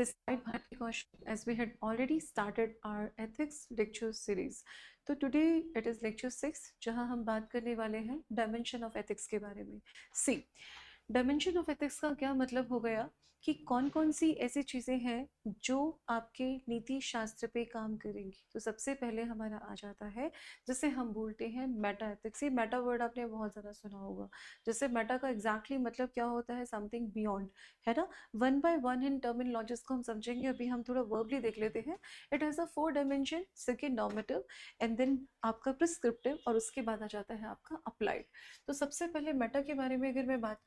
This side Bharti Kaushik, as we had already started our ethics lecture series. तो today it is lecture 6 जहां हम बात करने वाले हैं डायमेंशन ऑफ एथिक्स के बारे में. सी डायमेंशन ऑफ एथिक्स का क्या मतलब हो गया कि कौन कौन सी ऐसी चीज़ें हैं जो आपके नीति शास्त्र पे काम करेंगी. तो सबसे पहले हमारा आ जाता है जिसे हम बोलते हैं मेटा एथिक्स. ये मेटा वर्ड आपने बहुत ज़्यादा सुना होगा. जैसे मेटा का एग्जैक्टली मतलब क्या होता है, समथिंग बियॉन्ड, है ना. One by one in terminologies को हम समझेंगे. अभी हम थोड़ा वर्बली देख लेते हैं. It has a 4 dimension, second normative and then आपका प्रिस्क्रिप्टिव और उसके बाद आ जाता है आपका अप्लाइड. तो सबसे पहले मेटा के बारे में अगर मैं बात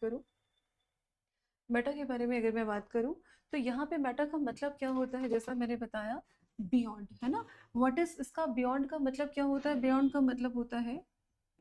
करूँ, तो यहाँ पे मेटा का मतलब क्या होता है, जैसा मैंने बताया बियॉन्ड, है ना. व्हाट इज इसका बियॉन्ड का मतलब क्या होता है? बियॉन्ड का मतलब होता है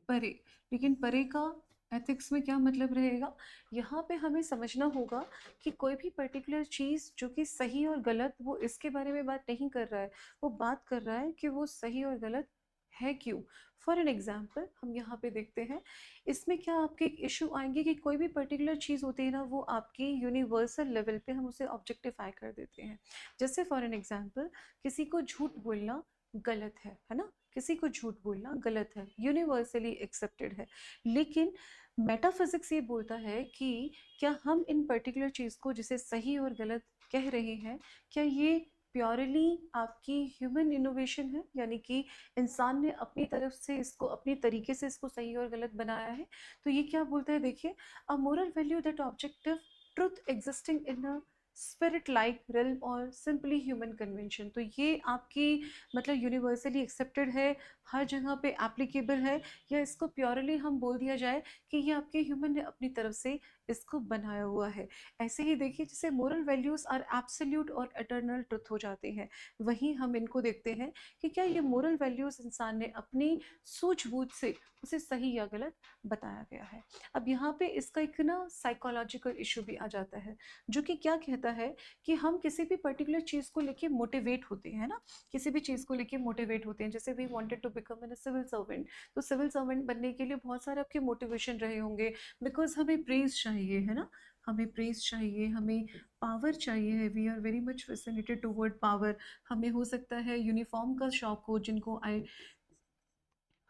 परे. लेकिन परे का एथिक्स में क्या मतलब रहेगा? यहाँ पे हमें समझना होगा कि कोई भी पर्टिकुलर चीज़ जो कि सही और गलत, वो इसके बारे में बात नहीं कर रहा है. वो बात कर रहा है कि वो सही और गलत है क्यों. फॉर एन एग्जाम्पल हम यहाँ पे देखते हैं, इसमें क्या आपके इशू आएंगे कि कोई भी पर्टिकुलर चीज़ होती है ना, वो आपकी यूनिवर्सल लेवल पे हम उसे ऑब्जेक्टिफाई कर देते हैं. जैसे फॉर एन एग्जाम्पल, किसी को झूठ बोलना गलत है ना. किसी को झूठ बोलना गलत है, यूनिवर्सली एक्सेप्टेड है. लेकिन मेटाफिजिक्स ये बोलता है कि क्या हम इन पर्टिकुलर चीज़ को जिसे सही और गलत कह रहे हैं, क्या ये प्योरली आपकी ह्यूमन इनोवेशन है, यानी कि इंसान ने अपनी तरफ से इसको अपनी तरीके से इसको सही और गलत बनाया है. तो ये क्या बोलता है, देखिए, a moral value that objective truth existing in a spirit like realm और सिंपली ह्यूमन कन्वेंशन. तो ये आपकी मतलब यूनिवर्सली एक्सेप्टेड है, हर जगह पे एप्लीकेबल है, या इसको प्योरली हम बोल दिया जाए कि ये आपके ह्यूमन ने अपनी तरफ से इसको बनाया हुआ है. ऐसे ही देखिए, जैसे मोरल वैल्यूज़ आर एब्सोल्यूट और एटर्नल ट्रुथ हो जाते हैं, वहीं हम इनको देखते हैं कि क्या ये मोरल वैल्यूज़ इंसान ने अपनी सूझबूझ से उसे सही या गलत बताया गया है. अब यहाँ पे इसका एक ना साइकोलॉजिकल इशू भी आ जाता है, जो कि क्या कहता है कि हम किसी भी पर्टिकुलर चीज़ को लेके मोटिवेट होते हैं ना. किसी भी चीज़ को लेके मोटिवेट होते हैं. जैसे we wanted to become an civil servant, तो सिविल सर्वेंट बनने के लिए बहुत सारे आपके मोटिवेशन रहे होंगे. बिकॉज हमें प्रेज चाहिए, है ना. हमें प्रेज चाहिए, हमें पावर चाहिए. We are very much fascinated toward power. हमें हो सकता है यूनिफॉर्म का शौक हो, जिनको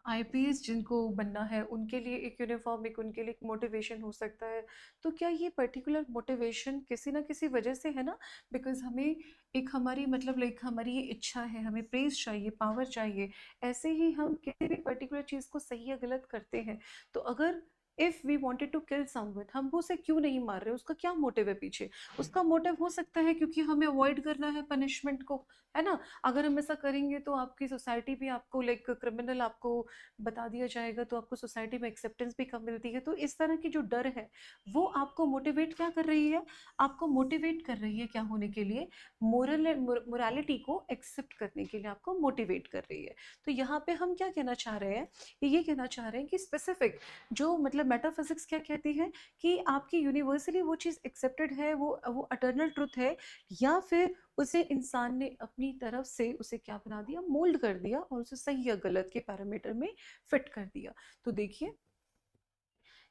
आईपीएस जिनको बनना है, उनके लिए एक यूनिफॉर्म, एक उनके लिए एक मोटिवेशन हो सकता है. तो क्या ये पर्टिकुलर मोटिवेशन किसी ना किसी वजह से है ना, बिकॉज हमें एक हमारी मतलब लाइक हमारी ये इच्छा है, हमें प्रेज चाहिए, पावर चाहिए. ऐसे ही हम किसी भी पर्टिकुलर चीज़ को सही या गलत करते हैं. तो अगर if we wanted to kill someone, हम वो उसे क्यों नहीं मार रहे, उसका क्या मोटिव है पीछे. उसका मोटिव हो सकता है क्योंकि हमें अवॉइड करना है पनिशमेंट को, है ना. अगर हम ऐसा करेंगे तो आपकी सोसाइटी भी आपको लाइक क्रिमिनल आपको बता दिया जाएगा, तो आपको सोसाइटी में एक्सेप्टेंस भी कम मिलती है. तो इस तरह की जो डर है, वो आपको मोटिवेट क्या कर रही है, आपको मोटिवेट कर रही है क्या होने के लिए, मोरालिटी को एक्सेप्ट करने के लिए आपको मोटिवेट कर रही है. तो यहाँ पे हम क्या कहना चाह रहे हैं, ये कहना चाह रहे हैं कि स्पेसिफिक जो मतलब मेटाफिजिक्स क्या कहती है कि आपकी यूनिवर्सली वो चीज़ एक्सेप्टेड है, वो अटर्नल ट्रुथ है, या फिर उसे इंसान ने अपनी तरफ से उसे क्या बना दिया, मोल्ड कर दिया, और उसे सही या गलत के पैरामीटर में फिट कर दिया. तो देखिए,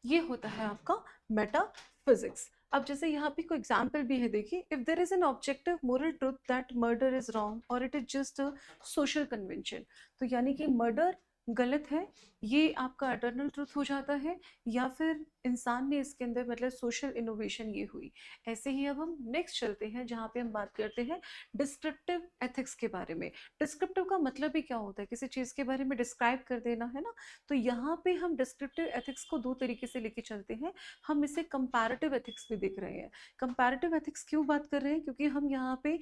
ये होता है आपका मेटाफिजिक्स. अब जैसे यहाँ पे कोई एग्जाम्पल भी है, देखिए, if there is an objective moral truth that murder is wrong or it is just a social convention. तो यानी कि मर्डर गलत है, ये आपका अटर्नल ट्रुथ हो जाता है, या फिर इंसान ने इसके अंदर मतलब सोशल इनोवेशन ये हुई. ऐसे ही अब हम नेक्स्ट चलते हैं, जहाँ पे हम बात करते हैं डिस्क्रिप्टिव एथिक्स के बारे में. डिस्क्रिप्टिव का मतलब ही क्या होता है, किसी चीज़ के बारे में डिस्क्राइब कर देना, है ना. तो यहाँ पे हम डिस्क्रिप्टिव एथिक्स को दो तरीके से लेके चलते हैं. हम इसे कंपैरेटिव एथिक्स भी देख रहे हैं. कंपैरेटिव एथिक्स क्यों बात कर रहे हैं, क्योंकि हम यहाँ पे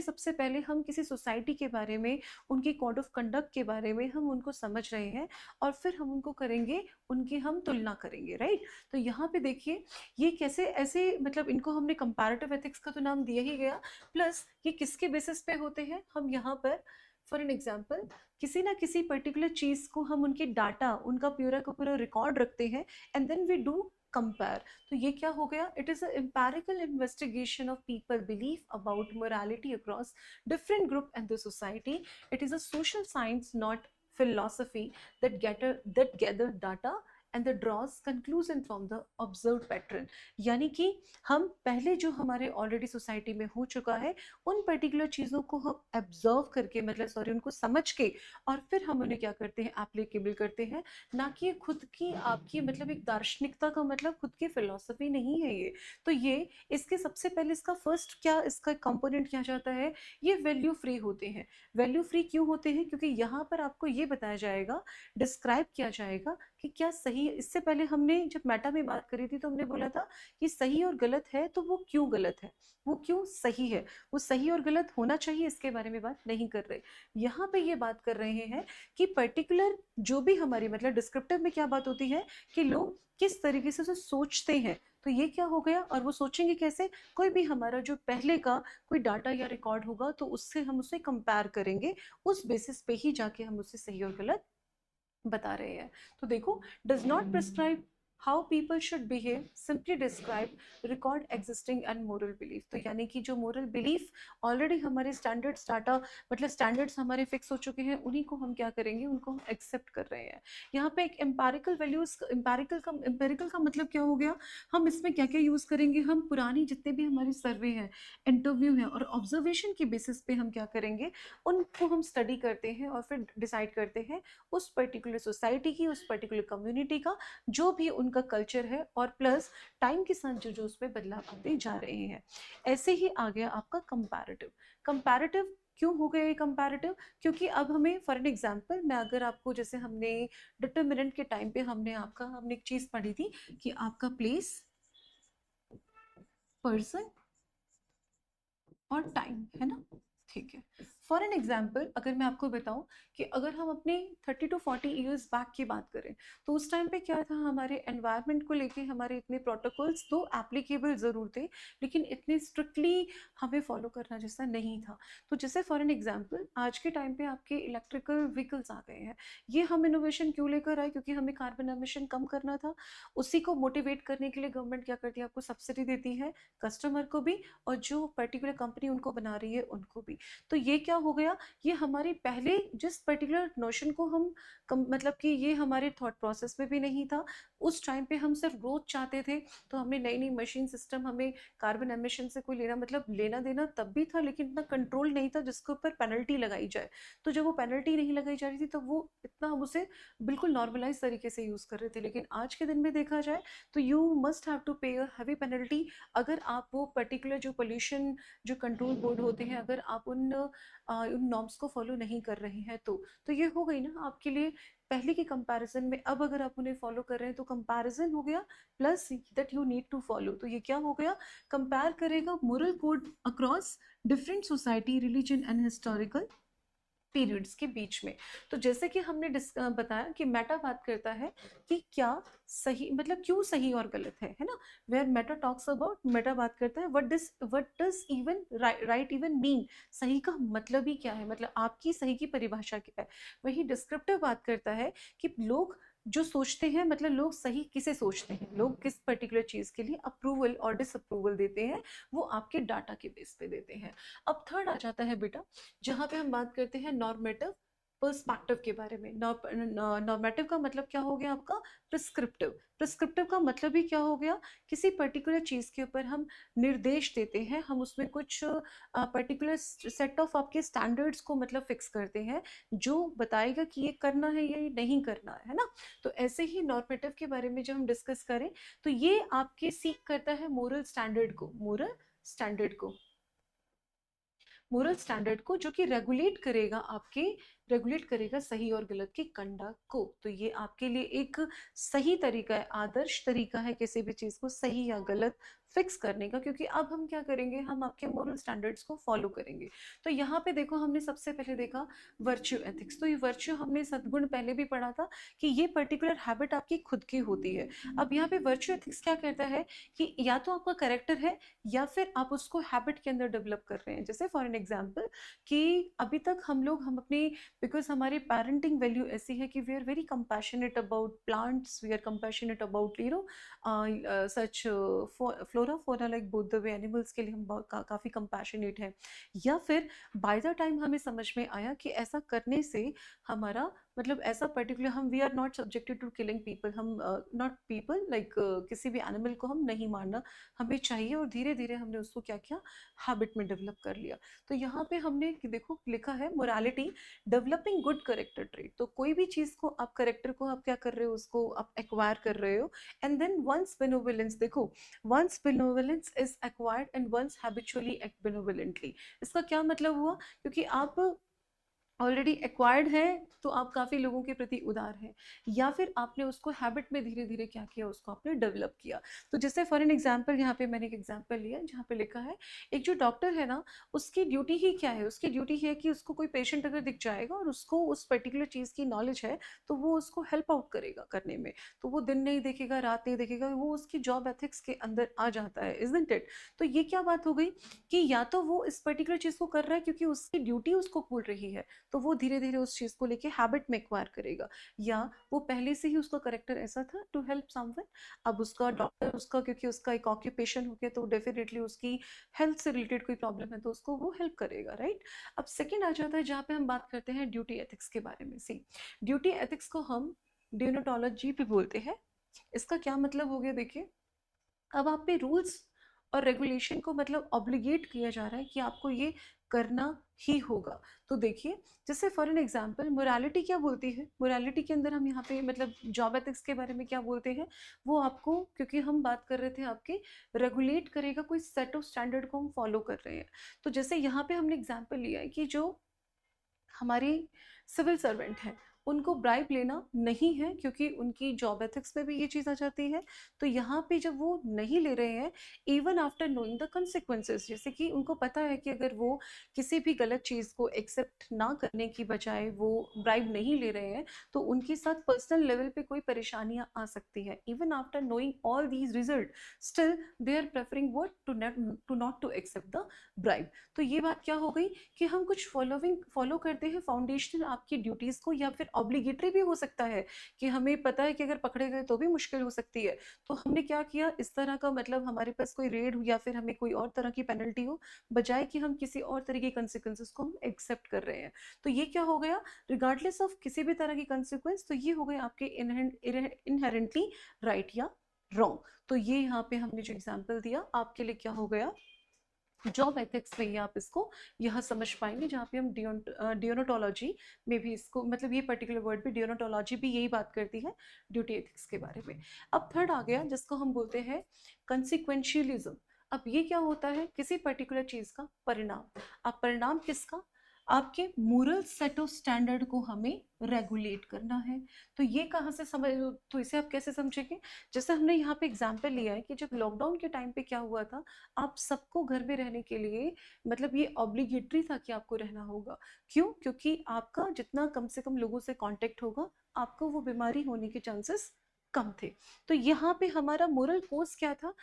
सबसे पहले हम किसी सोसाइटी के बारे में, उनकी कोड ऑफ कंडक्ट के बारे में हम उनको समझ रहे हैं, और फिर हम उनको करेंगे, उनकी हम तुलना करेंगे, राइट. तो यहाँ पे देखिए, ये कैसे ऐसे मतलब इनको हमने कंपैरेटिव एथिक्स का तो नाम दिया ही गया. प्लस ये किसके बेसिस पे होते हैं, हम यहाँ पर फॉर एन एग्जाम्पल किसी ना किसी पर्टिकुलर चीज़ को हम उनके डाटा, उनका पूरा का पूरा रिकॉर्ड रखते हैं, and then we do compare. तो ये क्या हो गया, it is a empirical investigation of people belief about morality across different group and the society. It is a social science, not philosophy, that gather data and the draws conclusion from the observe pattern. यानी कि हम पहले जो हमारे already society में हो चुका है उन पर्टिकुलर चीज़ों को हम ऑब्जर्व करके मतलब सॉरी उनको समझ के और फिर हम उन्हें क्या करते हैं एप्लीकेबल करते हैं, ना कि खुद की आपकी मतलब एक दार्शनिकता का मतलब खुद की फिलॉसफी नहीं है ये। तो ये इसके सबसे पहले इसका फर्स्ट क्या इसका कंपोनेंट क्या जाता है, ये वैल्यू फ्री होते हैं। वैल्यू फ्री क्यों होते हैं, क्योंकि यहाँ पर आपको ये बताया जाएगा, डिस्क्राइब किया जाएगा कि क्या सही है। इससे पहले हमने जब मेटा में बात करी थी तो हमने बोला था कि सही और गलत है तो वो क्यों गलत है, वो क्यों सही है, वो सही और गलत होना चाहिए इसके बारे में बात नहीं कर रहे। यहाँ पे ये बात कर रहे हैं कि पर्टिकुलर जो भी हमारी मतलब डिस्क्रिप्टिव में क्या बात होती है कि लोग किस तरीके से सोचते हैं। तो ये क्या हो गया, और वो सोचेंगे कैसे, कोई भी हमारा जो पहले का कोई डाटा या रिकॉर्ड होगा तो उससे हम उसे कंपेयर करेंगे, उस बेसिस पे ही जाके हम उसे सही और गलत बता रहे हैं। तो देखो, does not prescribe how people should behave, simply describe record existing and moral belief. तो यानी कि जो मोरल बिलीफ ऑलरेडी हमारे स्टैंडर्ड्स डाटा मतलब स्टैंडर्ड्स हमारे फिक्स हो चुके हैं, उन्हीं को हम क्या करेंगे, उनको हम एक्सेप्ट कर रहे हैं। यहाँ पे एक एम्पेरिकल वैल्यूज, एम्पेरिकल का मतलब क्या हो गया, हम इसमें क्या क्या यूज करेंगे, हम पुरानी जितने भी हमारे सर्वे हैं, इंटरव्यू हैं और ऑब्जर्वेशन के बेसिस पे हम क्या करेंगे, उनको हम स्टडी करते हैं और फिर डिसाइड करते हैं उस पर्टिकुलर सोसाइटी की, उस पर्टिकुलर कम्युनिटी का जो भी उनका कल्चर है, और प्लस टाइम के साथ जो जो उसमें बदलाव आते जा रहे हैं। ऐसे ही आ गया आपका कंपैरेटिव। कंपैरेटिव क्यों हो गया ये कंपैरेटिव, क्योंकि अब हमें फॉर एन एग्जांपल मैं अगर आपको, जैसे हमने डिटरमिनेंट के टाइम पे हमने एक चीज पढ़ी थी कि आपका प्लेस, पर्सन और टाइम, है ना। ठीक है, फॉर एन एग्जाम्पल अगर मैं आपको बताऊं कि अगर हम अपने 30 to 40 ईयर्स बैक की बात करें तो उस टाइम पे क्या था, हमारे एनवायरनमेंट को लेके हमारे इतने प्रोटोकॉल्स तो एप्लीकेबल ज़रूर थे लेकिन इतने स्ट्रिक्टली हमें फॉलो करना जैसा नहीं था। तो जैसे फॉर एन एग्जाम्पल आज के टाइम पे आपके इलेक्ट्रिकल व्हीकल्स आ गए हैं, ये हम इनोवेशन क्यों लेकर आए, क्योंकि हमें कार्बन एमिशन कम करना था। उसी को मोटिवेट करने के लिए गवर्नमेंट क्या करती है, आपको सब्सिडी देती है, कस्टमर को भी और जो पर्टिकुलर कंपनी उनको बना रही है उनको भी। तो ये क्या हो गया, ये हमारी पहले जिस पर्टिकुलर नोशन को हम मतलब कि ये हमारे थॉट प्रोसेस में भी नहीं था। उस टाइम पे हम सिर्फ ग्रोथ चाहते थे, तो हमने नई नई मशीन सिस्टम, हमें कार्बन एमिशन से कोई लेना मतलब लेना देना तब भी था लेकिन इतना कंट्रोल नहीं था जिसके ऊपर पेनल्टी लगाई जाए। तो जब वो पेनल्टी नहीं लगाई जा रही थी तो वो इतना हम उसे बिल्कुल नॉर्मलाइज तरीके से यूज कर रहे थे। लेकिन आज के दिन में देखा जाए तो यू मस्ट हैव टू पे अ हैवी पेनल्टी अगर आप वो पर्टिकुलर जो पोल्यूशन जो कंट्रोल बोर्ड होते हैं अगर आप उन नॉर्म्स को फॉलो नहीं कर रहे हैं तो ये हो गई ना आपके लिए पहले के कंपैरिजन में। अब अगर आप उन्हें फॉलो कर रहे हैं तो कंपैरिजन हो गया plus that you need to follow. तो ये क्या हो गया, कंपेयर करेगा moral code across different society, religion and historical periods के बीच में। तो जैसे कि हमने बताया कि मेटा बात करता है कि क्या सही मतलब क्यों सही और गलत है ना। Where meta talks about, meta बात करता है what does even right even mean, सही का मतलब ही क्या है, मतलब आपकी सही की परिभाषा क्या है। वही डिस्क्रिप्टिव बात करता है कि लोग जो सोचते हैं मतलब लोग सही किसे सोचते हैं, लोग किस पर्टिकुलर चीज के लिए अप्रूवल और डिसअप्रूवल देते हैं, वो आपके डाटा के बेस पे देते हैं। अब थर्ड आ जाता है बेटा, जहाँ पे हम बात करते हैं नॉर्मेटिव पर्सपेक्टिव के बारे में। नॉर्मेटिव का मतलब क्या हो गया आपका, प्रिस्क्रिप्टिव। प्रिस्क्रिप्टिव का मतलब ही क्या हो गया, किसी पर्टिकुलर चीज के ऊपर हम निर्देश देते हैं, हम उसमें कुछ पर्टिकुलर सेट ऑफ आपके स्टैंडर्ड्स को मतलब फिक्स करते हैं जो बताएगा कि ये करना है या ये नहीं करना है ना। तो ऐसे ही नॉर्मेटिव के बारे में जब हम डिस्कस करें तो ये आपके सीख करता है मोरल स्टैंडर्ड को, मोरल स्टैंडर्ड को, मोरल स्टैंडर्ड को जो कि रेगुलेट करेगा सही और गलत की कंडक्ट को। तो ये आपके लिए एक सही तरीका है, आदर्श तरीका है किसी भी चीज को सही या गलत फिक्स करने का, क्योंकि अब हम क्या करेंगे, हम आपके मोरल स्टैंडर्ड्स को फॉलो करेंगे। तो यहाँ पे देखो हमने सबसे पहले देखा वर्च्यू एथिक्स। तो ये वर्च्यू हमने सद्गुण पहले भी पढ़ा था कि ये पर्टिकुलर हैबिट आपकी खुद की होती है। अब यहाँ पे वर्च्यू एथिक्स क्या कहता है कि या तो आपका करेक्टर है या फिर आप उसको हैबिट के अंदर डेवलप कर रहे हैं। जैसे फॉर एन एग्जांपल कि अभी तक हम अपनी, बिकॉज हमारी पेरेंटिंग वैल्यू ऐसी है कि we are very compassionate about plants, we are compassionate about such flora fauna, like both the way animals के लिए हम काफ़ी कंपैशनेट हैं। या फिर बाय द टाइम हमें समझ में आया कि ऐसा करने से हमारा मतलब ऐसा पर्टिकुलर हम we are not subjected to killing people, हम नॉट पीपल लाइक किसी भी एनिमल को हम नहीं मारना हमें चाहिए, और धीरे धीरे हमने उसको क्या किया, हैबिट में डेवलप कर लिया। तो यहाँ पे हमने देखो लिखा है morality developing good character trait. तो कोई भी चीज को आप करेक्टर को आप क्या कर रहे हो, उसको आप एक्वायर कर रहे हो। एंड देन वंस बेनोवलेंस, देखो once benevolence is acquired and once habitually act benevolently. इसका क्या मतलब हुआ, क्योंकि आप ऑलरेडी एक्वायर्ड है तो आप काफ़ी लोगों के प्रति उदार हैं, या फिर आपने उसको हैबिट में धीरे धीरे क्या किया, उसको आपने डेवलप किया। तो जैसे फॉर एन एग्जांपल यहाँ पे मैंने एक एग्जांपल लिया जहाँ पे लिखा है एक जो डॉक्टर है ना, उसकी ड्यूटी ही क्या है, उसकी ड्यूटी है कि उसको कोई पेशेंट अगर दिख जाएगा और उसको उस पर्टिकुलर चीज़ की नॉलेज है तो वो उसको हेल्प आउट करेगा करने में। तो वो दिन नहीं देखेगा, रात नहीं देखेगा, वो उसकी जॉब एथिक्स के अंदर आ जाता है, इजंट इट। तो ये क्या बात हो गई कि या तो वो इस पर्टिकुलर चीज़ को कर रहा है क्योंकि उसकी ड्यूटी उसको बोल रही है, तो वो धीरे धीरे उस चीज को लेके हैबिट में एक्वायर करेगा, या वो पहले से ही उसका करेक्टर ऐसा था टू हेल्प समवन। अब उसका डॉक्टर उसका क्योंकि उसका एक ऑक्यूपेशन हो गया तो डेफिनेटली उसकी हेल्थ से रिलेटेड कोई प्रॉब्लम है तो उसको वो हेल्प करेगा, राइट। अब सेकंड आ जाता है जहाँ पे हम बात करते हैं ड्यूटी एथिक्स के बारे में। सी ड्यूटी एथिक्स को हम डियोनोटोलॉजी भी बोलते हैं। इसका क्या मतलब हो गया, देखिए अब आप पे रूल्स और रेगुलेशन को मतलब ऑब्लिगेट किया जा रहा है कि आपको ये करना ही होगा। तो देखिए जैसे फॉर एन एग्जांपल मोरालिटी क्या बोलती है, मोरालिटी के अंदर हम यहाँ पे मतलब जॉब एथिक्स के बारे में क्या बोलते हैं, वो आपको क्योंकि हम बात कर रहे थे आपके रेगुलेट करेगा, कोई सेट ऑफ स्टैंडर्ड को हम फॉलो कर रहे हैं। तो जैसे यहाँ पे हमने एग्जाम्पल लिया है कि जो हमारे सिविल सर्वेंट हैं उनको ब्राइब लेना नहीं है क्योंकि उनकी जॉब एथिक्स में भी ये चीज़ आ जाती है। तो यहाँ पे जब वो नहीं ले रहे हैं even after knowing the consequences, जैसे कि उनको पता है कि अगर वो किसी भी गलत चीज़ को एक्सेप्ट ना करने की बजाय वो ब्राइब नहीं ले रहे हैं तो उनके साथ पर्सनल लेवल पे कोई परेशानियां आ सकती है। Even after knowing all these result still they are preferring what to not to accept the bribe. तो ये बात क्या हो गई कि हम कुछ फॉलो करते हैं फाउंडेशनल आपकी ड्यूटीज को, या फिर ऑब्लिगेटरी भी हो सकता है कि हमें पता है कि अगर पकड़े गए तो भी मुश्किल हो सकती है। तो हमने क्या किया इस तरह का, मतलब हमारे पास कोई रेड हो या फिर हमें कोई और तरह की पेनल्टी हो, बजाय कि हम किसी और तरह की कंसिक्वेंसेस को हम एक्सेप्ट कर रहे हैं। तो ये क्या हो गया, रिगार्डलेस ऑफ किसी भी तरह की कंसिक्वेंस, तो ये हो गए आपके इनहेरेंटली राइट या रॉन्ग। तो ये यहाँ पे हमने जो एग्जाम्पल दिया आपके लिए क्या हो गया, जॉब एथिक्स में ही आप इसको यह समझ पाएंगे, जहाँ पे हम डियोनोटोलॉजी में भी इसको मतलब ये पर्टिकुलर वर्ड भी डियोनोटोलॉजी भी यही बात करती है ड्यूटी एथिक्स के बारे में। अब थर्ड आ गया जिसको हम बोलते हैं कंसिक्वेंशियलिज्म। अब ये क्या होता है, किसी पर्टिकुलर चीज का परिणाम। अब परिणाम किसका, आपके मोरल सेट ऑफ स्टैंडर्ड को हमें रेगुलेट करना है। तो ये कहाँ से समझ, तो इसे आप कैसे समझेंगे, जैसे हमने यहाँ पे एग्जाम्पल लिया है कि जब लॉकडाउन के टाइम पे क्या हुआ था, आप सबको घर में रहने के लिए मतलब ये ऑब्लिगेटरी था कि आपको रहना होगा। क्यों, क्योंकि आपका जितना कम से कम लोगों से कांटेक्ट होगा आपको वो बीमारी होने के चांसेस कम थे। तो यहाँ पे हमारा मोरल कोर्स क्या था,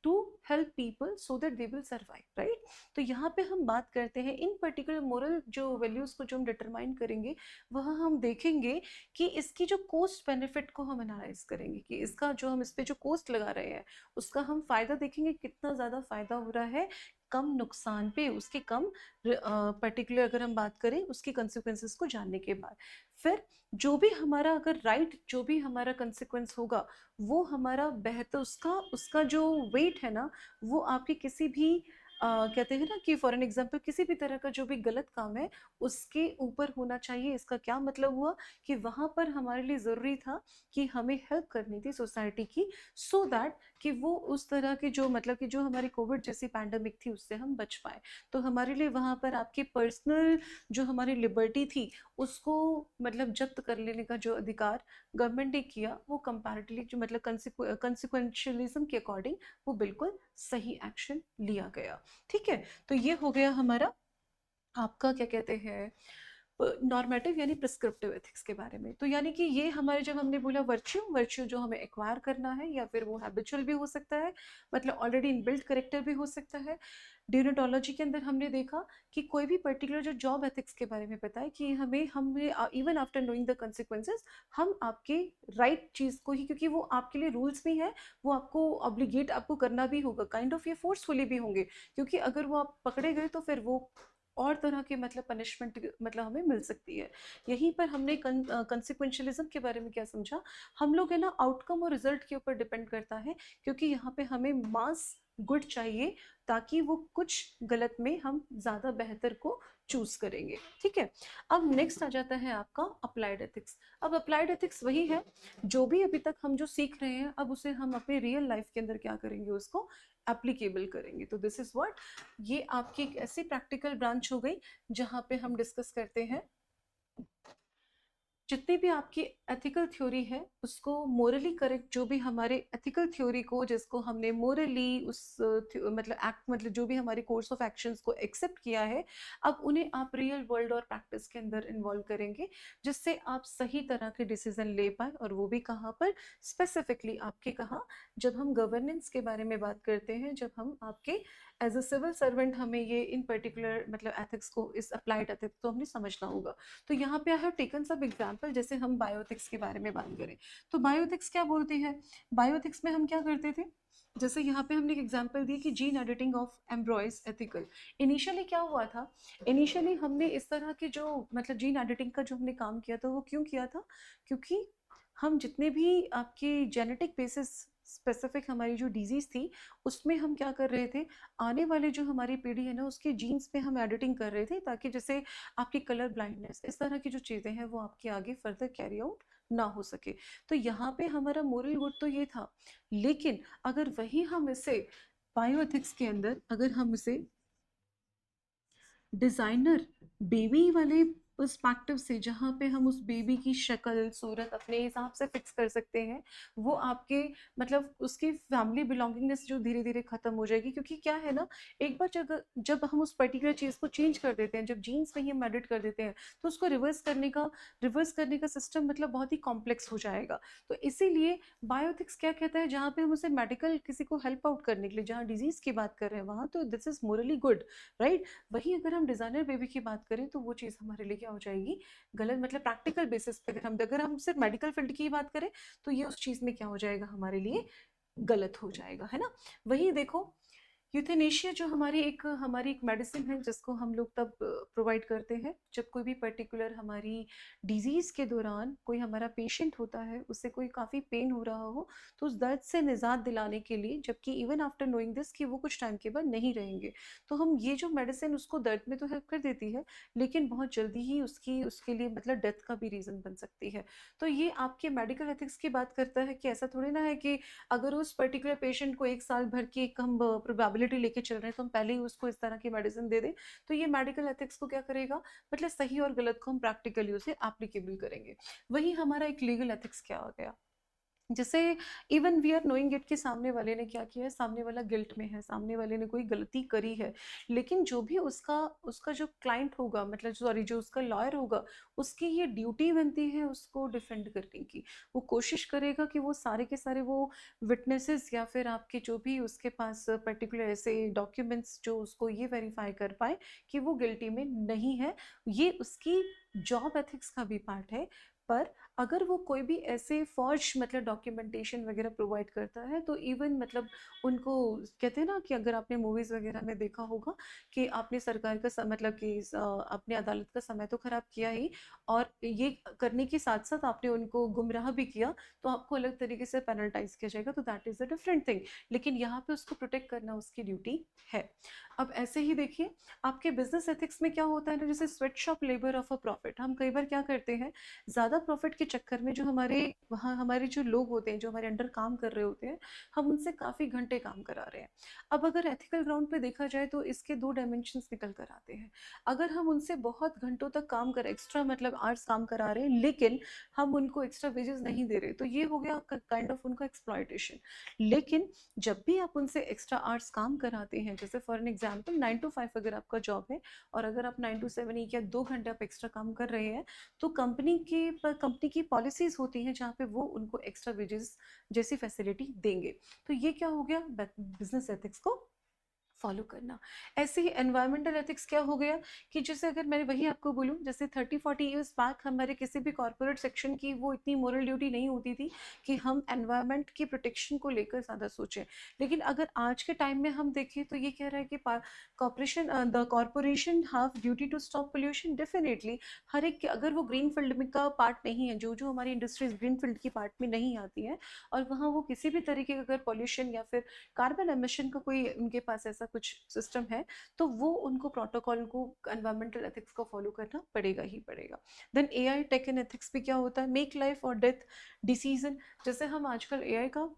to help people so that they will survive, right. तो यहाँ पे हम बात करते हैं इन पर्टिकुलर मोरल जो वैल्यूज को जो हम डिटरमाइन करेंगे वह हम देखेंगे कि इसकी जो कोस्ट बेनिफिट को हम एनालाइज करेंगे कि इसका जो हम इस पे जो कोस्ट लगा रहे हैं उसका हम फायदा देखेंगे कितना ज्यादा फायदा हो रहा है कम नुकसान पे, उसके कम पर्टिकुलर अगर हम बात करें उसकी कंसिक्वेंसेस को जानने के बाद फिर जो भी हमारा अगर राइट जो भी हमारा कंसिक्वेंस होगा वो हमारा बेहतर उसका उसका जो वेट है ना वो आपके किसी भी कहते हैं ना कि फॉर एन एग्जाम्पल किसी भी तरह का जो भी गलत काम है उसके ऊपर होना चाहिए। इसका क्या मतलब हुआ कि वहां पर हमारे लिए जरूरी था कि हमें हेल्प करनी थी सोसाइटी की, सो दैट कि वो उस तरह के जो मतलब कि जो हमारी कोविड जैसी पैंडमिक थी उससे हम बच पाए। तो हमारे लिए वहां पर आपकी पर्सनल जो हमारी लिबर्टी थी उसको मतलब जब्त कर लेने का जो अधिकार गवर्नमेंट ने किया वो कंपैरेटिवली जो मतलब कंसिक्वेंशियलिज्म के अकॉर्डिंग वो बिल्कुल सही एक्शन लिया गया। ठीक है, तो ये हो गया हमारा आपका क्या कहते हैं नॉर्मेटिव यानी प्रिस्क्रिप्टिव एथिक्स के बारे में। तो यानी कि ये हमारे जब हमने बोला वर्च्यू वर्च्यू जो हमें एक्वायर करना है या फिर वो हैबिचुअल भी हो सकता है मतलब ऑलरेडी इनबिल्ट करेक्टर भी हो सकता है। डियोनोटोलॉजी के अंदर हमने देखा कि कोई भी पर्टिकुलर जो जॉब एथिक्स के बारे में पता है कि हमें even after knowing the consequences हम आपके राइट चीज को ही क्योंकि वो आपके लिए रूल्स भी हैं वो आपको ऑब्लिगेट आपको करना भी होगा काइंड ऑफ ये फोर्सफुली भी होंगे क्योंकि अगर वो आप पकड़े गए तो फिर वो और तरह के मतलब पनिशमेंट मतलब हमें मिल सकती है। यहीं पर हमने कंसिक्वेंशलिज्म के बारे में क्या समझा, हम लोग है ना आउटकम और रिजल्ट के ऊपर डिपेंड करता है, क्योंकि यहाँ पे हमें मास गुड चाहिए ताकि वो कुछ गलत में हम ज़्यादा बेहतर को चूज करेंगे। ठीक है, अब नेक्स्ट आ जाता है आपका अप्लाइड एथिक्स। अब अप्लाइड एथिक्स वही है जो भी अभी तक हम जो सीख रहे हैं, अब उसे हम अपने रियल लाइफ के अंदर क्या करेंगे, उसको एप्लीकेबल करेंगे। तो दिस इज व्हाट, ये आपकी एक ऐसी प्रैक्टिकल ब्रांच हो गई जहाँ पे हम डिस्कस करते हैं जितनी भी आपकी एथिकल थ्योरी है उसको मोरली करेक्ट, जो भी हमारे एथिकल थ्योरी को जिसको हमने मोरली उस मतलब एक्ट मतलब जो भी हमारे कोर्स ऑफ एक्शंस को एक्सेप्ट किया है, अब उन्हें आप रियल वर्ल्ड और प्रैक्टिस के अंदर इन्वॉल्व करेंगे, जिससे आप सही तरह के डिसीजन ले पाए। और वो भी कहाँ पर स्पेसिफिकली आपके कहाँ, जब हम गवर्नेंस के बारे में बात करते हैं, जब हम आपके एज अ सिविल सर्वेंट हमें ये इन पर्टिकुलर मतलब एथिक्स को, इस अप्लाइड एथिक्स को हमने समझना होगा। तो यहाँ पे आई हैव टेकन सब एग्जाम्पल, जैसे हम बायोथिक्स के बारे में बात करें तो बायोथिक्स क्या बोलती है, बायोथिक्स में हम क्या करते थे, जैसे यहाँ पे हमने एक एग्जांपल दी कि gene editing of embryos ethical. Initially क्या हुआ था, इनिशियली हमने इस तरह के जो मतलब जीन एडिटिंग का जो हमने काम किया था वो क्यों किया था, क्योंकि हम जितने भी आपके जेनेटिक बेसिस स्पेसिफिक हमारी जो डिजीज थी उसमें हम क्या कर रहे थे, आने वाले जो हमारी पीढ़ी है ना उसके जीन्स पे हम एडिटिंग कर रहे थे, ताकि जैसे आपकी कलर ब्लाइंडनेस इस तरह की जो चीज़ें हैं वो आपके आगे फर्दर कैरी आउट ना हो सके। तो यहाँ पे हमारा मोरल गुड तो ये था, लेकिन अगर वही हम इसे बायोएथिक्स के अंदर अगर हम इसे डिजाइनर बेबी वाले पर्सपेक्टिव से, जहाँ पे हम उस बेबी की शक्ल सूरत अपने हिसाब से फिक्स कर सकते हैं, वो आपके मतलब उसकी फैमिली बिलोंगिंगनेस जो धीरे धीरे खत्म हो जाएगी। क्योंकि क्या है ना, एक बार जब हम उस पर्टिकुलर चीज़ को चेंज कर देते हैं, जब जीन्स में ही हम एडिट कर देते हैं, तो उसको रिवर्स करने का सिस्टम मतलब बहुत ही कॉम्प्लेक्स हो जाएगा। तो इसीलिए बायोथिक्स क्या कहता है, जहाँ पे हम उसे मेडिकल किसी को हेल्प आउट करने के लिए, जहाँ डिजीज की बात कर रहे हैं वहाँ तो this is morally good, right. वहीं अगर हम डिजाइनर बेबी की बात करें तो वो चीज़ हमारे लिए क्या हो जाएगी, गलत। मतलब प्रैक्टिकल बेसिस पे अगर हम सिर्फ मेडिकल फील्ड की बात करें तो ये उस चीज़ में क्या हो जाएगा, हमारे लिए गलत हो जाएगा, है ना। वही देखो, यूथेनेशिया जो हमारी एक मेडिसिन है जिसको हम लोग तब प्रोवाइड करते हैं जब कोई भी पर्टिकुलर हमारी डिजीज के दौरान कोई हमारा पेशेंट होता है, उससे कोई काफ़ी पेन हो रहा हो, तो उस दर्द से निजात दिलाने के लिए, जबकि इवन आफ्टर नोइंग दिस कि वो कुछ टाइम के बाद नहीं रहेंगे, तो हम ये जो मेडिसिन उसको दर्द में तो हेल्प कर देती है, लेकिन बहुत जल्दी ही उसके लिए मतलब डेथ का भी रीज़न बन सकती है। तो ये आपके मेडिकल एथिक्स की बात करता है कि ऐसा थोड़ी ना है कि अगर उस पर्टिकुलर पेशेंट को 1 साल भर की एक हम प्रोबेबिलिटी लेके चल रहे हैं तो हम पहले ही उसको इस तरह की मेडिसिन दे दें, तो ये मेडिकल एथिक्स को क्या करेगा, मतलब सही और गलत को हम प्रैक्टिकली उसे एप्लीकेबल करेंगे। वही हमारा एक लीगल एथिक्स क्या आ गया, जैसे even we are knowing it कि सामने वाले ने क्या किया है, सामने वाला गिल्ट में है, सामने वाले ने कोई गलती करी है, लेकिन जो भी उसका उसका जो क्लाइंट होगा, मतलब सॉरी जो उसका लॉयर होगा, उसकी ये ड्यूटी बनती है उसको डिफेंड करने की। वो कोशिश करेगा कि वो सारे के सारे वो विटनेसेस या फिर आपके जो भी उसके पास पर्टिकुलर ऐसे डॉक्यूमेंट्स जो उसको ये वेरीफाई कर पाए कि वो गिल्टी में नहीं है। ये उसकी जॉब एथिक्स का भी पार्ट है। पर अगर वो कोई भी ऐसे फॉर्ज मतलब डॉक्यूमेंटेशन वगैरह प्रोवाइड करता है, तो इवन मतलब उनको कहते हैं ना कि अगर आपने मूवीज़ वगैरह में देखा होगा कि आपने सरकार का मतलब कि अपने अदालत का समय तो खराब किया ही, और ये करने के साथ साथ आपने उनको गुमराह भी किया, तो आपको अलग तरीके से पेनल्टाइज किया जाएगा, तो that is a different thing. लेकिन यहाँ पे उसको प्रोटेक्ट करना उसकी ड्यूटी है। अब ऐसे ही देखिए, आपके बिजनेस एथिक्स में क्या होता है ना, जैसे sweat shop labour of a profit, हम कई बार क्या करते हैं, ज़्यादा प्रॉफिट के चक्कर में जो हमारे वहाँ हमारे जो लोग होते हैं, जो हमारे अंडर काम कर रहे होते हैं, हम उनसे काफ़ी घंटे काम करा रहे हैं। अब अगर एथिकल ग्राउंड पे देखा जाए तो इसके दो डायमेंशंस निकल कर आते हैं। अगर हम उनसे बहुत घंटों तक काम कर एक्स्ट्रा मतलब आवर्स काम करा रहे हैं, लेकिन हम उनको एक्स्ट्रा वेजेस नहीं दे रहे, तो ये हो गया काइंड ऑफ उनका एक्सप्लॉयटेशन। लेकिन जब भी आप उनसे एक्स्ट्रा आवर्स काम कराते हैं, जैसे फॉर एन एग्जाम्पल 9 to 5 अगर आपका जॉब है, और अगर आप 9 to 7 एक या 2 घंटे आप एक्स्ट्रा काम कर रहे हैं, तो कंपनी की पॉलिसीज होती हैं जहाँ पे वो उनको एक्स्ट्रा वेजेस जैसी फैसिलिटी देंगे। तो ये क्या हो गया, बिजनेस एथिक्स को फॉलो करना। ऐसे ही एनवायरमेंटल एथिक्स क्या हो गया कि जैसे अगर मैं वही आपको बोलूँ, जैसे 30-40 ईयर्स बैक हमारे किसी भी कॉर्पोरेट सेक्शन की वो इतनी मोरल ड्यूटी नहीं होती थी कि हम एनवायरनमेंट की प्रोटेक्शन को लेकर ज़्यादा सोचें। लेकिन अगर आज के टाइम में हम देखें तो ये कह रहा है कि corporation the corporation have duty to stop pollution. Definitely हर एक अगर वो ग्रीन फील्ड में का पार्ट नहीं है, जो जो हमारी इंडस्ट्रीज ग्रीन फील्ड की पार्ट में नहीं आती है, और वहाँ वो किसी भी तरीके का अगर पॉल्यूशन या फिर कार्बन एमिशन का कोई उनके पास ऐसा कुछ सिस्टम है, तो वो उनको प्रोटोकॉल को एनवायरमेंटल एथिक्स को फॉलो करना पड़ेगा ही पड़ेगा। Then AI tech and ethics भी क्या होता है, मेक लाइफ और डेथ डिसीजन। जैसे हम आजकल एआई का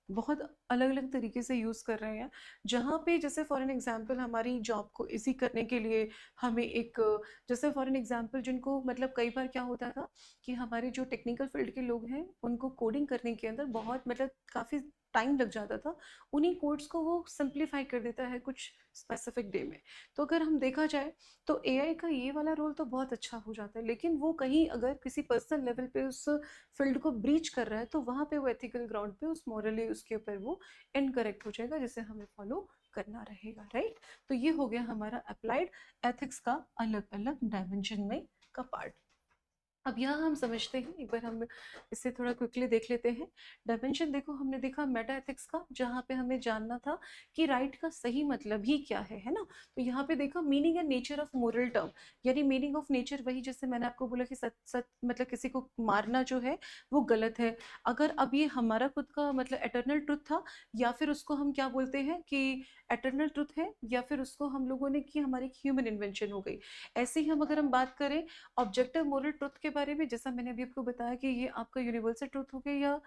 बहुत अलग अलग तरीके से यूज़ कर रहे हैं, जहाँ पे जैसे फॉर एन एग्जांपल हमारी जॉब को इजी करने के लिए हमें एक, जैसे फॉर एन एग्जांपल जिनको मतलब कई बार क्या होता था कि हमारे जो टेक्निकल फील्ड के लोग हैं उनको कोडिंग करने के अंदर बहुत मतलब काफ़ी टाइम लग जाता था, उन्हीं कोड्स को वो सिंप्लीफाई कर देता है कुछ स्पेसिफिक डे में। तो अगर हम देखा जाए तो एआई का ये वाला रोल तो बहुत अच्छा हो जाता है, लेकिन वो कहीं अगर किसी पर्सनल लेवल पे उस फील्ड को ब्रीच कर रहा है तो वहाँ पे वो एथिकल ग्राउंड पे उस मॉरली उसके ऊपर वो इनकरेक्ट हो जाएगा, जिसे हमें फॉलो करना रहेगा, राइट। तो ये हो गया हमारा अप्लाइड एथिक्स का अलग अलग डायमेंशन में का पार्ट। अब यहाँ हम समझते हैं, एक बार हम इसे थोड़ा क्विकली देख लेते हैं। डायमेंशन देखो, हमने देखा मेटा एथिक्स का, जहाँ पे हमें जानना था कि राइट का सही मतलब ही क्या है ना। तो यहाँ पे देखा meaning and nature of moral term, यानी मीनिंग ऑफ नेचर वही, जैसे मैंने आपको बोला कि सच सच मतलब किसी को मारना जो है वो गलत है। अगर अब ये हमारा खुद का मतलब एटर्नल ट्रुथ था, या फिर उसको हम क्या बोलते हैं कि एटर्नल ट्रुथ है, या फिर उसको हम लोगों ने की हमारी ह्यूमन इन्वेंशन हो गई। ऐसे ही हम अगर हम बात करें ऑब्जेक्टिव मोरल ट्रुथ के बारे में, जैसा मैंने अभी आपको बताया कि ये आपका यूनिवर्सल ट्रुथ हो गया या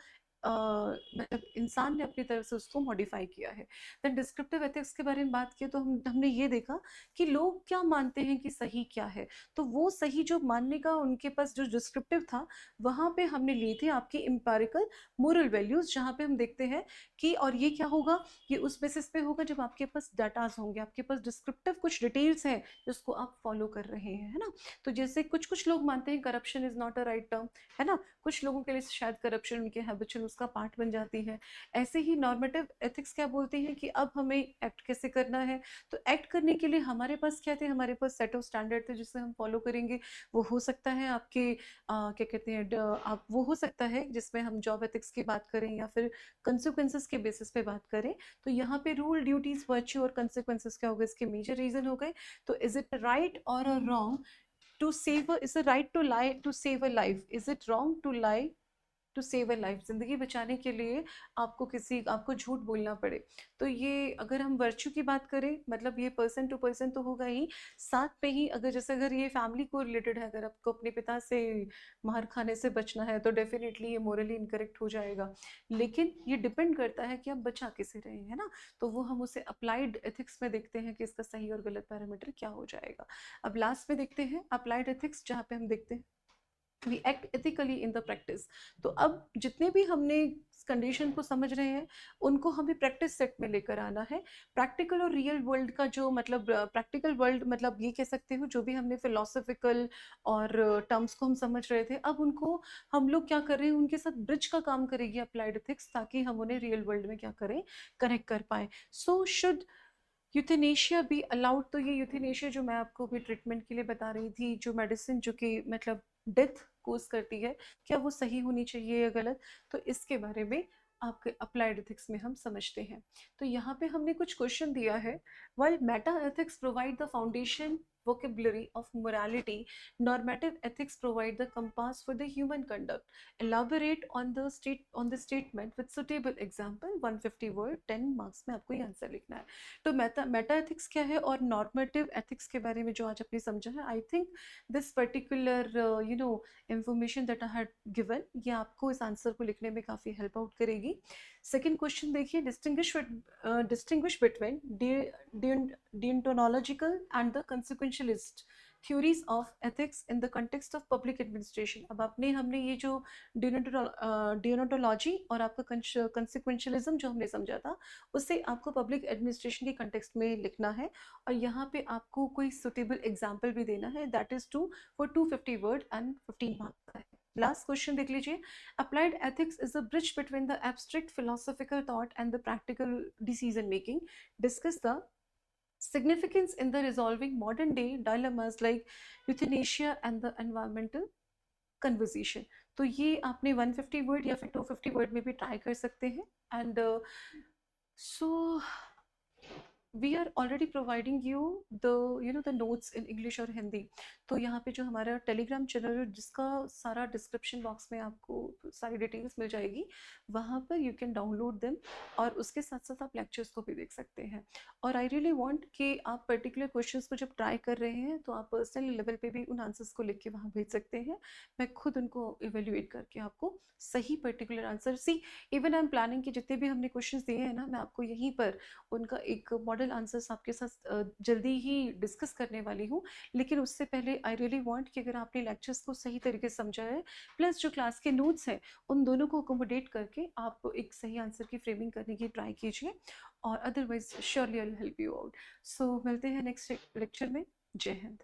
मतलब इंसान ने अपनी तरफ से उसको मॉडिफाई किया है। देन डिस्क्रिप्टिव एथिक्स के बारे में बात की तो हमने ये देखा कि लोग क्या मानते हैं कि सही क्या है, तो वो सही जो मानने का उनके पास जो डिस्क्रिप्टिव था, वहाँ पे हमने लिए थे आपके एम्पिरिकल मोरल वैल्यूज, जहाँ पे हम देखते हैं कि, और ये क्या होगा, ये उस बेसिस पे होगा जब आपके पास डाटाज होंगे, आपके पास डिस्क्रिप्टिव कुछ डिटेल्स हैं जिसको आप फॉलो कर रहे हैं, है ना। तो जैसे कुछ कुछ लोग मानते हैं corruption is not a right term, है ना, कुछ लोगों के लिए शायद करप्शन उनके हैबिचुअल उसका पार्ट बन जाती है। ऐसे ही नॉर्मेटिव एथिक्स क्या बोलते हैं कि अब हमें एक्ट कैसे करना है, तो एक्ट करने के लिए हमारे पास क्या थे, हमारे पास सेट ऑफ स्टैंडर्ड थे जिससे हम फॉलो करेंगे। वो हो सकता है आपके क्या कहते हैं आप, वो हो सकता है जिसमें हम जॉब एथिक्स की बात करें या फिर कंसिक्वेंसेस के बेसिस पे बात करें। तो यहाँ पे रूल, ड्यूटीज, वर्च्यू और कंसिक्वेंसेस क्या हो गए, इसके मेजर रीजन हो गए। तो इज इट राइट और wrong to save a, is a right to lie to save a life, is it wrong to lie to save a life, जिंदगी बचाने के लिए आपको झूठ बोलना पड़े। तो ये अगर हम वर्च्यू की बात करें, मतलब ये पर्सन टू पर्सन तो होगा ही, साथ में ही अगर जैसे अगर ये फैमिली को रिलेटेड है, अगर आपको अपने पिता से मार खाने से बचना है तो डेफिनेटली ये मोरली इनकरेक्ट हो जाएगा। लेकिन ये डिपेंड करता है कि आप बचा किसे रहे हैं ना, तो वो हम उसे अप्लाइड एथिक्स में देखते हैं कि इसका सही और गलत पैरामीटर क्या हो जाएगा। अब लास्ट में देखते हैं अप्लाइड एथिक्स, जहाँ पे हम देखते हैं we act ethically in the practice. तो अब जितने भी हमने कंडीशन को समझ रहे हैं, उनको हमें प्रैक्टिस सेट में लेकर आना है। प्रैक्टिकल और रियल वर्ल्ड का जो मतलब प्रैक्टिकल वर्ल्ड मतलब ये कह सकते हो, जो भी हमने फिलोसफिकल और टर्म्स को हम समझ रहे थे, अब उनको हम लोग क्या कर रहे हैं, उनके साथ ब्रिज का काम करेगी अप्लाइड एथिक्स, ताकि हम उन्हें रियल वर्ल्ड में क्या करें, कनेक्ट कर पाए। So should euthanasia be allowed, तो ये यूथेनेशिया जो मैं आपको भी ट्रीटमेंट के लिए बता रही थी, जो मेडिसिन जो कि मतलब डेथ कोज करती है, क्या वो सही होनी चाहिए या गलत, तो इसके बारे में आपके अप्लाइड एथिक्स में हम समझते हैं। तो यहाँ पे हमने कुछ क्वेश्चन दिया है। While Meta ethics provide the foundation vocabulary of morality, normative ethics provide the compass for the human conduct. Elaborate on the statement with suitable example, 150 word, 10 marks में आपको ये आंसर लिखना है। तो मेटा एथिक्स क्या है और नॉर्मेटिव एथिक्स के बारे में जो आज आपने समझा है, I think this particular information that I had given, ये आपको इस आंसर को लिखने में काफ़ी हेल्प आउट करेगी। सेकेंड क्वेश्चन देखिए, distinguish between deontological and the consequentialist theories of ethics in the context of public administration। अब हमने ये जो डियोनटोलॉजी और आपका कंसिक्वेंशलिज्म जो हमने समझा था, उससे आपको पब्लिक एडमिनिस्ट्रेशन के कंटेक्स्ट में लिखना है, और यहाँ पे आपको कोई सुटेबल एग्जाम्पल भी देना है, that is to for 250 word and 15 marks का है। लास्ट क्वेश्चन देख लीजिए, applied ethics is a bridge between the abstract philosophical thought and the practical decision making. Discuss the significance in the resolving modern day dilemmas like euthanasia and the environmental conversation. तो ये आपने 150 word या फिर 250 word में भी try कर सकते हैं. And so we are already providing you the notes in English और हिंदी. तो यहाँ पे जो हमारा टेलीग्राम चैनल है जिसका सारा डिस्क्रिप्शन बॉक्स में आपको सारी डिटेल्स मिल जाएगी, वहाँ पर यू कैन डाउनलोड देम और उसके साथ साथ आप लेक्चर्स को भी देख सकते हैं. और आई रियली वांट कि आप पर्टिकुलर क्वेश्चंस को जब ट्राई कर रहे हैं तो आप पर्सनल लेवल पे भी उन आंसर्स को लिख के वहाँ भेज सकते हैं. मैं खुद उनको इवेल्युएट करके आपको सही particular answer see even I am planning कि जितने भी हमने क्वेश्चंस दिए हैं ना, मैं आपको यहीं पर उनका एक मॉडल आंसर्स आपके साथ जल्दी ही डिस्कस करने वाली हूँ. लेकिन उससे पहले आई रियली वांट कि अगर आपने लेक्चर्स को सही तरीके से समझा है प्लस जो क्लास के नोट्स हैं उन दोनों को अकोमोडेट करके आप एक सही आंसर की फ्रेमिंग करने की ट्राई कीजिए, और otherwise surely I will help you out. So मिलते हैं नेक्स्ट लेक्चर में. जय हिंद.